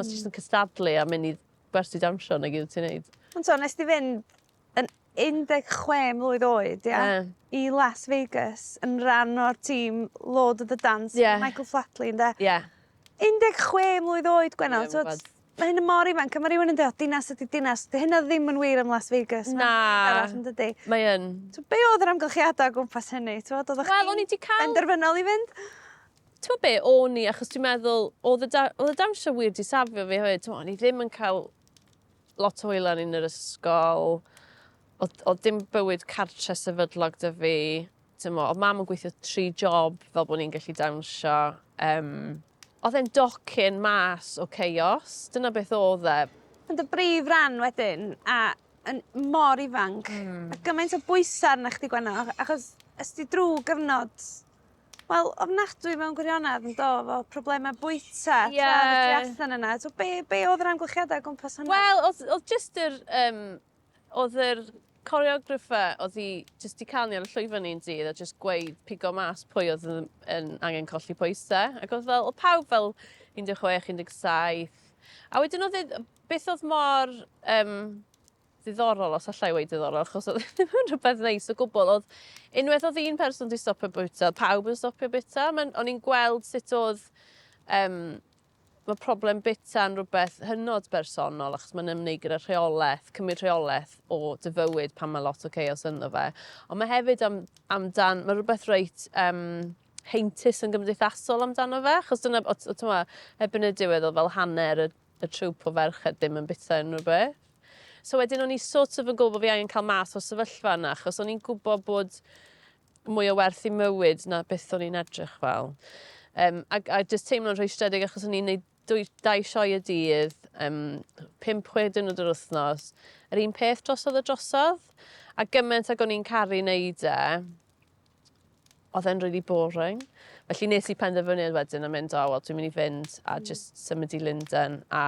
Os ti'n cystadlu a mynd i gwersi dawnsio na gyd ti'n neud. Ond so, nes ti fynd yn 16 mlwydd oed, i Las Vegas yn rhan o'r tîm Lord of the Dance, Michael Flatley, ynde? 16 mlwydd oed, Gwenno. Mae hyn yn mor ifanc, a mae rhywun yn dweud, dinas ydy dinas. Dy hynna ddim yn wir am Las Vegas. Na, mae yn. Be oedd yr amgylchiadau o gwmpas hynny? Wel, o'n i wedi cael... benderfynol i fynd? Ti'n be, o'n i, achos dwi'n meddwl, oedd y dawnsio wir di safio fi hwyd. O'n i ddim yn cael lot o wylan yn yr ysgol. Oedd dim bywyd cartre sefydlog dy fi. Oedd mam yn gweithio 3 job fel bod ni'n gallu dawnsio. Oedd e'n docyn mas o chaos. Dyna beth oedd e. Ond y brif ran wedyn, a yn mor ifanc, a gymaint o bwysau arna chdi, Gwenno, achos ysdi drwy gyfnod, wel, ofnadwy mewn gwirionedd yn do, fo problemau bwyta, tra allan yna. So, be oedd yr amgylchiadau gwmpas hynny? Wel, oedd just oedd yr choreographer oedd hi jyst di cael ni ar y llwyfan ni'n dydd a jyst gweud pigo mas pwy oedd yn angen colli pwysau. Ac oedd pawb fel 16, 17. A wedyn oedd beth oedd mor ddiddorol, os allai weid diddorol, achos oedd ddim yn rhywbeth neis o gwbl. Oedd unwaith oedd un person wedi stopio bwyta, pawb yn stopio bwyta. O'n i'n gweld sut oedd mae problem bita yn rhywbeth hynod bersonol, achos mae'n ymwneud gyda rheolaeth, cymryd rheolaeth o dy fywyd pan mae lot o chaos ynddo fe. Ond mae hefyd amdan, mae rhywbeth reit heintus yn gymdeithasol amdano fe, achos dyna, ebyn y diwedd o fel hanner y trwp o ferched ddim yn bita yn rhywbeth. So wedyn o'n i sort of yn gwybod bod fi angen cael mas o sefyllfa yna, achos o'n i'n gwybod bod mwy o werth i mywyd na beth o'n i'n edrych fel. A jyst teimlo'n rhwystredig achos o'n i'n gwneud 2 sioe y dydd, 5-6 diwrnod yr wythnos, yr un peth drosodd y drosodd. A gymaint ag o'n i'n caru wneud oedd e'n really boring. Felly nes i penderfyniad wedyn a mynd, wel, dwi'n mynd i fynd a just symud i Lundain a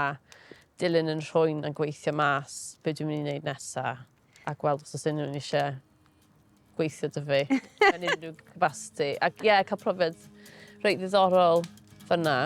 dilyn yn rhwy'n a gweithio mas be dwi'n mynd i wneud nesaf a gweld os oes unrhyw eisiau gweithio dy fi yn unrhyw capacity. Ac cael profiad reit ddiddorol fyna.